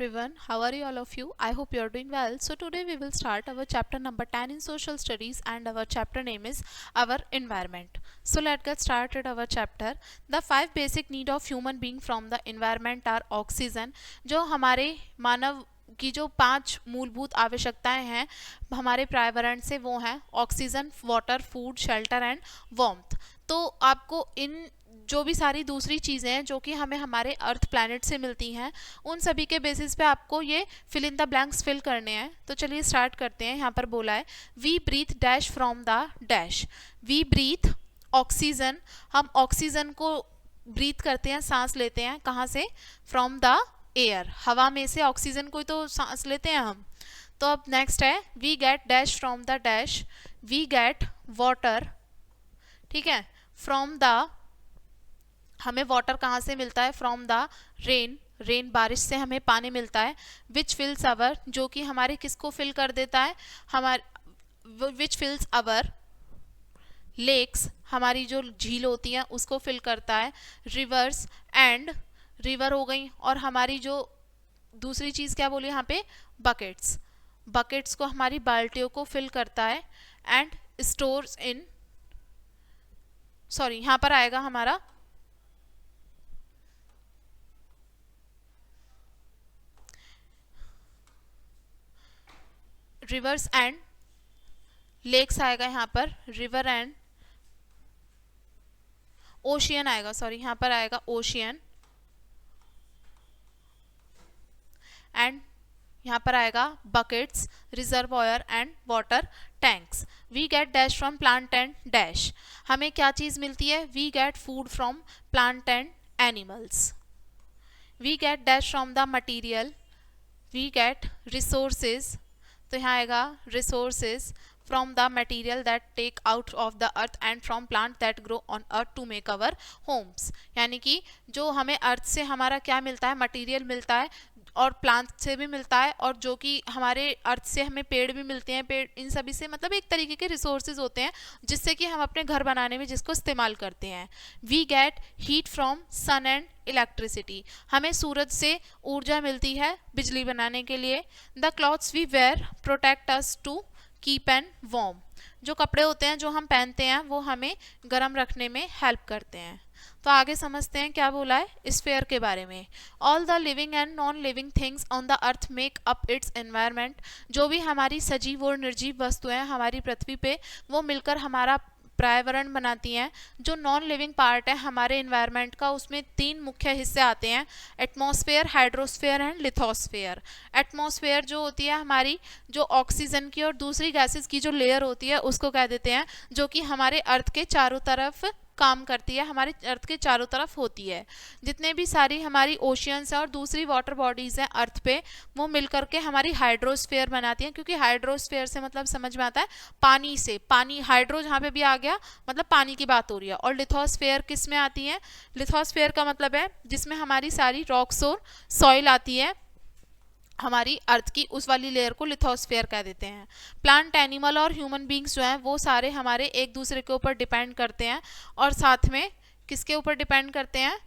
everyone, how are you all of you? I hope you are doing well. So today we will start our chapter number 10 in social studies and our chapter name is our environment. So let's get started our chapter. The 5 basic need of human being from the environment are oxygen, जो हमारे मानव की जो 5 मूलभूत आवश्यकताएं हैं हमारे पर्यावरण से वो हैं oxygen, water, food, shelter and warmth. तो आपको इन जो भी सारी दूसरी चीज़ें हैं जो कि हमें हमारे अर्थ प्लैनेट से मिलती हैं उन सभी के बेसिस पे आपको ये fill in the blanks fill करने हैं। तो चलिए स्टार्ट करते हैं। यहाँ पर बोला है we breathe dash from the dash. We breathe oxygen, हम ऑक्सीजन को ब्रीथ करते हैं, सांस लेते हैं। कहाँ से? फ्रॉम द एयर, हवा में से ऑक्सीजन को तो सांस लेते हैं हम। तो अब नेक्स्ट है we get dash from the dash. We get water, ठीक है, फ्रॉम द, हमें वाटर कहाँ से मिलता है? फ्रॉम द रेन, रेन बारिश से हमें पानी मिलता है। विच फिल्स अवर, जो कि हमारे किसको फिल कर देता है? हमारे विच फिल्स अवर लेक्स, हमारी जो झील होती है उसको फिल करता है। रिवर्स एंड, रिवर हो गई, और हमारी जो दूसरी चीज़ क्या बोली यहाँ पे? बकेट्स, बकेट्स को हमारी बाल्टियों को फिल करता है। एंड स्टोर्स इन, सॉरी यहाँ पर आएगा हमारा रिवर्स एंड लेक्स आएगा, यहाँ पर रिवर एंड ओशियन आएगा, सॉरी यहाँ पर आएगा ओशियन। एंड यहाँ पर आएगा buckets, reservoir and water tanks. We get dash from plant and dash, हमें क्या चीज़ मिलती है? We get food from plant and animals. We get dash from the material. We get resources, तो यहाँ आएगा resources from the material that take out of the earth and from plant that grow on earth to make our homes. यानी कि जो हमें अर्थ से हमारा क्या मिलता है? मटीरियल मिलता है, और प्लांट से भी मिलता है, और जो कि हमारे अर्थ से हमें पेड़ भी मिलते हैं। पेड़, इन सभी से मतलब एक तरीके के रिसोर्सेज होते हैं जिससे कि हम अपने घर बनाने में जिसको इस्तेमाल करते हैं। We get heat from sun and electricity, हमें सूरज से ऊर्जा मिलती है बिजली बनाने के लिए। The clothes we wear protect us to keep and warm, जो कपड़े होते हैं जो हम पहनते हैं वो हमें गर्म रखने में हेल्प करते हैं। तो आगे समझते हैं क्या बोला है स्फीयर के बारे में। All the living and non living things on the earth make up it's environment, जो भी हमारी सजीव और निर्जीव वस्तुएं हमारी पृथ्वी पे वो मिलकर हमारा पर्यावरण बनाती हैं। जो नॉन लिविंग पार्ट है हमारे एनवायरनमेंट का, उसमें 3 मुख्य हिस्से आते हैं, atmosphere, hydrosphere and lithosphere. Atmosphere जो होती है हमारी जो ऑक्सीजन की और दूसरी गैसेस की जो लेयर होती है उसको कह देते हैं, जो कि हमारे अर्थ के चारों तरफ काम करती है, हमारे अर्थ के चारों तरफ होती है। जितने भी सारी हमारी ओशियंस हैं और दूसरी वाटर बॉडीज़ हैं अर्थ पे, वो मिलकर के हमारी हाइड्रोस्फीयर बनाती हैं। क्योंकि हाइड्रोस्फीयर से मतलब समझ में आता है पानी से, पानी, हाइड्रो जहाँ पे भी आ गया मतलब पानी की बात हो रही है। और लिथोस्फीयर किस में आती है? लिथोस्फीयर का मतलब है जिसमें हमारी सारी रॉक्स और सॉइल आती है, हमारी अर्थ की उस वाली लेयर को लिथोस्फीयर कह देते हैं। प्लांट, एनिमल और ह्यूमन बींग्स जो हैं वो सारे हमारे एक दूसरे के ऊपर डिपेंड करते हैं, और साथ में किसके ऊपर डिपेंड करते हैं?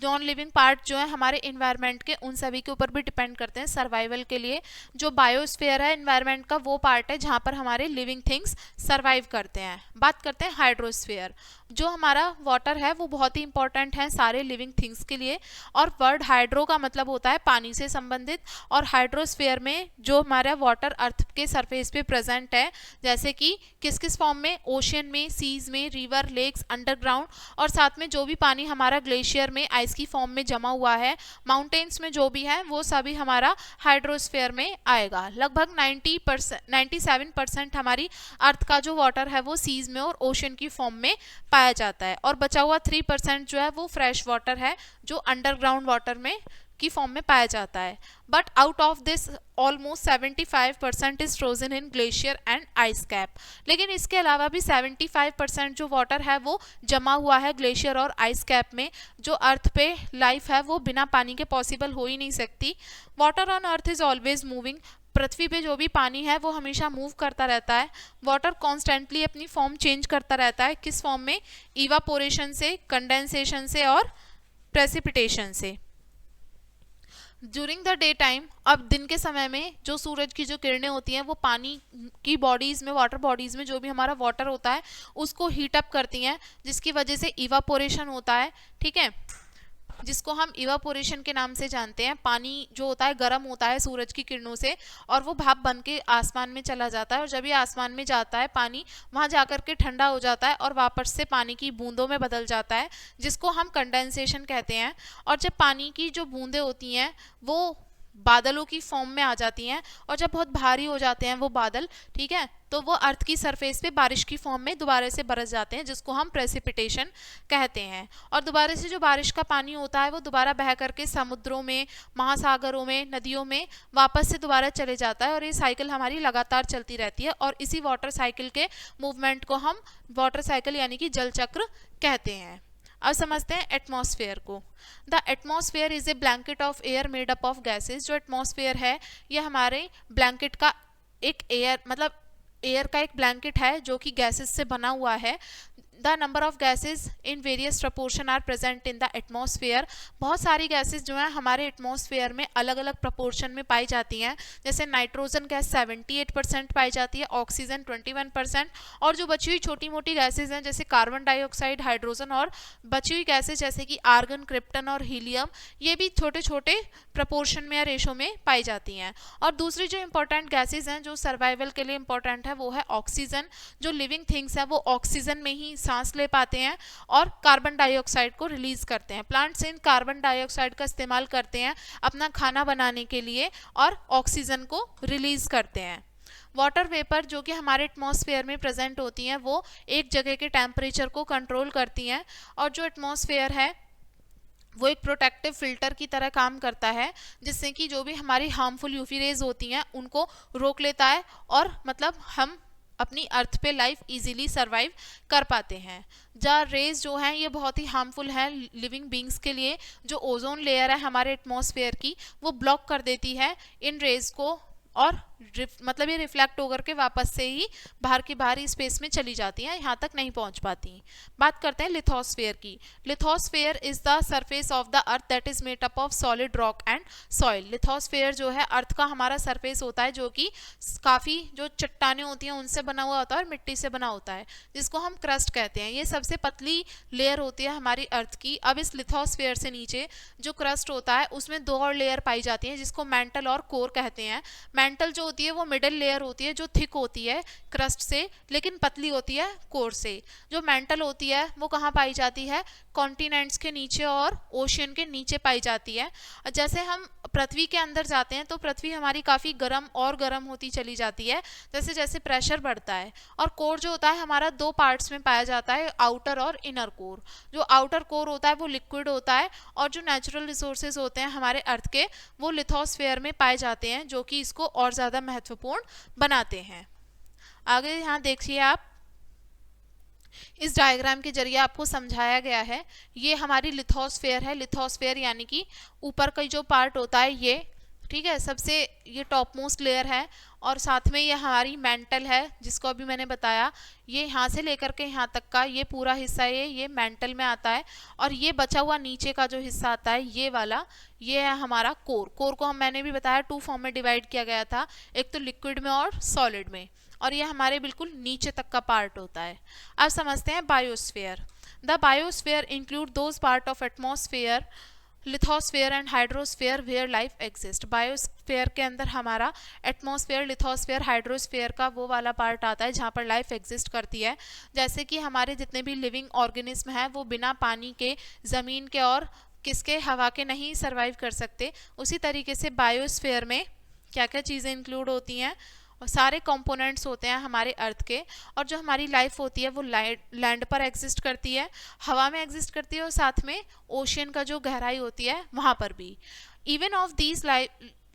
नॉन लिविंग पार्ट जो है हमारे इन्वायरमेंट के, उन सभी के ऊपर भी डिपेंड करते हैं सर्वाइवल के लिए। जो बायोस्फीयर है इन्वायरमेंट का, वो पार्ट है जहाँ पर हमारे लिविंग थिंग्स सर्वाइव करते हैं। बात करते हैं हाइड्रोस्फीयर। जो हमारा वाटर है वो बहुत ही इंपॉर्टेंट है सारे लिविंग थिंग्स के लिए, और वर्ड हाइड्रो का मतलब होता है पानी से संबंधित। और हाइड्रोस्फीयर में जो हमारा वाटर अर्थ के सरफेस पे प्रेजेंट है, जैसे कि किस किस फॉर्म में? ओशियन में, सीज में, रिवर, लेक्स, अंडरग्राउंड, और साथ में जो भी पानी हमारा ग्लेशियर में आइस की फॉर्म में जमा हुआ है, माउंटेन्स में जो भी है वो सभी हमारा हाइड्रोस्फीयर में आएगा। लगभग 97% हमारी अर्थ का जो वाटर है वो सीज में और ओशन की फॉर्म में पाया जाता है, और बचा हुआ 3% जो है वो फ्रेश वाटर है जो अंडरग्राउंड वाटर में की फॉर्म में पाया जाता है। But out of this almost 75% is frozen in glacier and ice cap. लेकिन इसके अलावा भी 75% जो वाटर है वो जमा हुआ है ग्लेशियर और आइस कैप में। जो अर्थ पे लाइफ है वो बिना पानी के पॉसिबल हो ही नहीं सकती। Water on earth is always moving, पृथ्वी पे जो भी पानी है वो हमेशा मूव करता रहता है। वाटर कॉन्स्टेंटली अपनी फॉर्म चेंज करता रहता है, किस फॉर्म में? इवापोरेशन से, कंडेंसेशन से और प्रेसिपिटेशन से। ड्यूरिंग द डे टाइम, अब दिन के समय में जो सूरज की जो किरणें होती हैं वो पानी की बॉडीज में, वाटर बॉडीज में जो भी हमारा वाटर होता है उसको हीट अप करती हैं, जिसकी वजह से इवापोरेशन होता है, ठीक है, जिसको हम इवापोरेशन के नाम से जानते हैं। पानी जो होता है गर्म होता है सूरज की किरणों से और वो भाप बन के आसमान में चला जाता है, और जब ये आसमान में जाता है पानी वहाँ जाकर के ठंडा हो जाता है और वापस से पानी की बूंदों में बदल जाता है, जिसको हम कंडेंसेशन कहते हैं। और जब पानी की जो बूंदें होती हैं वो बादलों की फॉर्म में आ जाती हैं, और जब बहुत भारी हो जाते हैं वो बादल, ठीक है, तो वो अर्थ की सरफेस पे बारिश की फॉर्म में दोबारा से बरस जाते हैं, जिसको हम प्रेसिपिटेशन कहते हैं। और दोबारा से जो बारिश का पानी होता है वो दोबारा बह करके समुद्रों में, महासागरों में, नदियों में वापस से दोबारा चले जाता है, और ये साइकिल हमारी लगातार चलती रहती है, और इसी वाटर साइकिल के मूवमेंट को हम वाटर साइकिल यानी कि जल चक्र कहते हैं। अब समझते हैं एटमॉस्फेयर को। The atmosphere is a blanket of air made up of gases. जो एटमॉस्फेयर है ये हमारे ब्लैंकेट का एक एयर, मतलब एयर का एक ब्लैंकेट है जो कि गैसेस से बना हुआ है। The number of gases in various proportion are present in the atmosphere. बहुत सारी गैसेज जो हैं हमारे एटमॉस्फेयर में अलग अलग प्रपोर्शन में पाई जाती हैं। जैसे नाइट्रोजन गैस 78% पाई जाती है, ऑक्सीजन 21%, और जो बची हुई छोटी मोटी गैसेज हैं जैसे कार्बन डाइऑक्साइड, हाइड्रोजन, और बची हुई गैसेज जैसे कि आर्गन, क्रिप्टन और हीलियम, ये भी छोटे छोटे प्रपोर्शन में या रेशो में पाई जाती हैं। और दूसरी जो इंपॉर्टेंट गैसेज हैं जो सर्वाइवल के लिए इंपॉर्टेंट है वो है ऑक्सीजन। जो लिविंग थिंग्स हैं वो ऑक्सीजन में ही सांस ले पाते हैं और कार्बन डाइऑक्साइड को रिलीज करते हैं। प्लांट्स इन कार्बन डाइऑक्साइड का इस्तेमाल करते हैं अपना खाना बनाने के लिए और ऑक्सीजन को रिलीज करते हैं। वाटर वेपर जो कि हमारे एटमॉस्फेयर में प्रेजेंट होती हैं वो एक जगह के टेम्परेचर को कंट्रोल करती हैं, और जो एटमॉस्फेयर है वो एक प्रोटेक्टिव फिल्टर की तरह काम करता है, जिससे कि जो भी हमारी हार्मफुल यूवी रेज होती हैं उनको रोक लेता है, और मतलब हम अपनी अर्थ पे लाइफ इजीली सरवाइव कर पाते हैं। जहाँ रेज जो हैं ये बहुत ही हार्मफुल हैं लिविंग बींग्स के लिए। जो ओजोन लेयर है हमारे एटमॉस्फेयर की वो ब्लॉक कर देती है इन रेज को, और मतलब ये रिफ्लेक्ट होकर के वापस से ही बाहर की बाहरी स्पेस में चली जाती हैं, यहाँ तक नहीं पहुँच पाती। बात करते हैं लिथोस्फेयर की। Lithosphere is the surface of the earth that is made up of solid rock and soil. Lithosphere जो है अर्थ का हमारा सरफेस होता है जो कि काफ़ी जो चट्टानें होती हैं उनसे बना हुआ होता है और मिट्टी से बना होता है, जिसको हम क्रस्ट कहते हैं। ये सबसे पतली लेयर होती है हमारी अर्थ की। अब इस लिथोस्फेयर से नीचे जो क्रस्ट होता है उसमें दो और लेयर पाई जाती हैं जिसको मेंटल और कोर कहते हैं। मेंटल जो होती है वो मिडिल लेयर होती है जो थिक होती है क्रस्ट से लेकिन पतली होती है कोर से। जो मेंटल होती है वो कहाँ पाई जाती है? कॉन्टिनेंट्स के नीचे और ओशियन के नीचे पाई जाती है। जैसे हम पृथ्वी के अंदर जाते हैं तो पृथ्वी हमारी काफ़ी गर्म और गर्म होती चली जाती है जैसे जैसे प्रेशर बढ़ता है। और कोर जो होता है हमारा दो पार्ट्स में पाया जाता है, आउटर और इनर कोर। जो आउटर कोर होता है वो लिक्विड होता है और जो नेचुरल रिसोर्सेज होते हैं हमारे अर्थ के वो लिथोस्फेयर में पाए जाते हैं, जो कि इसको और ज़्यादा महत्वपूर्ण बनाते हैं। आगे यहाँ देखिए आप, इस डायग्राम के जरिए आपको समझाया गया है। ये हमारी लिथोस्फेयर है। लिथोस्फेयर यानी कि ऊपर का जो पार्ट होता है ये, ठीक है, सबसे ये टॉप मोस्ट लेयर है, और साथ में ये हमारी मेंटल है जिसको अभी मैंने बताया। ये यहाँ से लेकर के यहाँ तक का ये पूरा हिस्सा ये मेंटल में आता है, और ये बचा हुआ नीचे का जो हिस्सा आता है ये वाला, ये है हमारा कोर। कोर को मैंने भी बताया टू फॉर्म में डिवाइड किया गया था, एक तो लिक्विड में और सॉलिड में, और ये हमारे बिल्कुल नीचे तक का पार्ट होता है। अब समझते हैं biosphere. The biosphere include those part of atmosphere, lithosphere and hydrosphere where life exist. Biosphere के अंदर हमारा एटमॉस्फेयर, लिथोस्फेयर, हाइड्रोस्फेयर का वो वाला पार्ट आता है जहाँ पर लाइफ एग्जिस्ट करती है। जैसे कि हमारे जितने भी लिविंग ऑर्गेनिज्म हैं वो बिना पानी के, ज़मीन के और किसके, हवा के नहीं सर्वाइव कर सकते। उसी तरीके से बायोस्फेयर में क्या क्या चीज़ें इंक्लूड होती हैं, और सारे कंपोनेंट्स होते हैं हमारे अर्थ के। और जो हमारी लाइफ होती है वो लैंड पर एग्जिस्ट करती है, हवा में एग्जिस्ट करती है, और साथ में ओशियन का जो गहराई होती है वहाँ पर भी। Even of these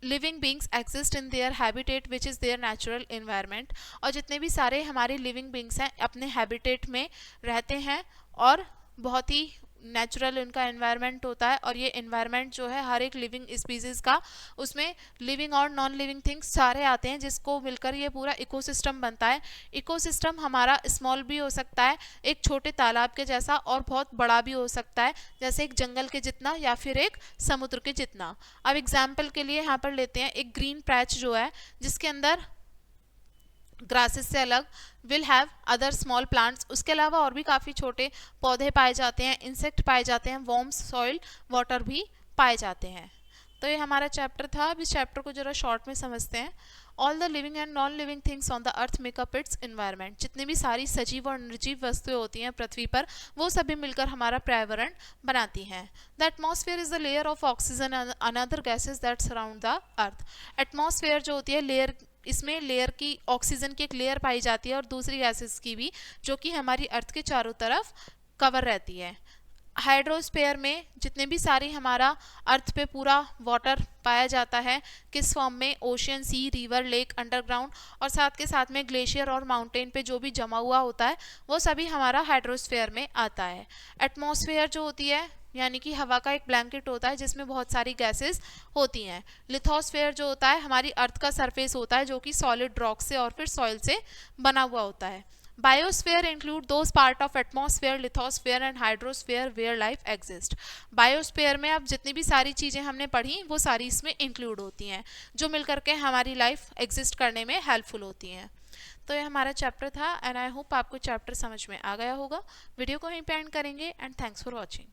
living beings exist in their habitat which is there natural environment. और जितने भी सारे हमारे लिविंग बींग्स हैं अपने हैबिटेट में रहते हैं और बहुत ही नेचुरल इनका एनवायरनमेंट होता है, और ये एनवायरनमेंट जो है हर एक लिविंग स्पीसीज का, उसमें लिविंग और नॉन लिविंग थिंग्स सारे आते हैं, जिसको मिलकर ये पूरा इकोसिस्टम बनता है। इकोसिस्टम हमारा स्मॉल भी हो सकता है, एक छोटे तालाब के जैसा, और बहुत बड़ा भी हो सकता है, जैसे एक जंगल के जितना या फिर एक समुद्र के जितना। अब एग्जाम्पल के लिए यहाँ पर लेते हैं एक ग्रीन पैच जो है, जिसके अंदर ग्रासेस से अलग will have other small plants, उसके अलावा और भी काफ़ी छोटे पौधे पाए जाते हैं, इंसेक्ट पाए जाते हैं, वॉर्म्स, सॉइल, वाटर भी पाए जाते हैं। तो ये हमारा चैप्टर था। अब इस चैप्टर को जरा शॉर्ट में समझते हैं। All the living and non living things on the earth makeup it's environment. जितनी भी सारी सजीव और निर्जीव वस्तुएं होती हैं पृथ्वी पर, वो सभी मिलकर हमारा पर्यावरण बनाती हैं। The atmosphere is the layer of oxygen and another gases that surround the earth. Atmosphere जो होती है लेयर, इसमें लेयर की, ऑक्सीजन की एक लेयर पाई जाती है और दूसरी गैसेस की भी, जो कि हमारी अर्थ के चारों तरफ कवर रहती है। हाइड्रोस्फीयर में जितने भी सारी हमारा अर्थ पे पूरा वाटर पाया जाता है, किस फॉर्म में, ओशियन, सी, रिवर, लेक, अंडरग्राउंड, और साथ के साथ में ग्लेशियर और माउंटेन पे जो भी जमा हुआ होता है वो सभी हमारा हाइड्रोस्फीयर में आता है। एटमॉस्फेयर जो होती है यानी कि हवा का एक ब्लैंकेट होता है जिसमें बहुत सारी गैसेस होती हैं। लिथोस्फेयर जो होता है हमारी अर्थ का सरफेस होता है, जो कि सॉलिड रॉक से और फिर सॉइल से बना हुआ होता है। Biosphere include those part of atmosphere, lithosphere and hydrosphere where life exist. Biosphere में अब जितनी भी सारी चीज़ें हमने पढ़ी वो सारी इसमें इंक्लूड होती हैं, जो मिलकर के हमारी लाइफ एग्जिस्ट करने में हेल्पफुल होती हैं। तो ये हमारा चैप्टर था, एंड आई होप आपको चैप्टर समझ में आ गया होगा। वीडियो को यहीं पे एंड करेंगे, एंड थैंक्स फॉर वॉचिंग।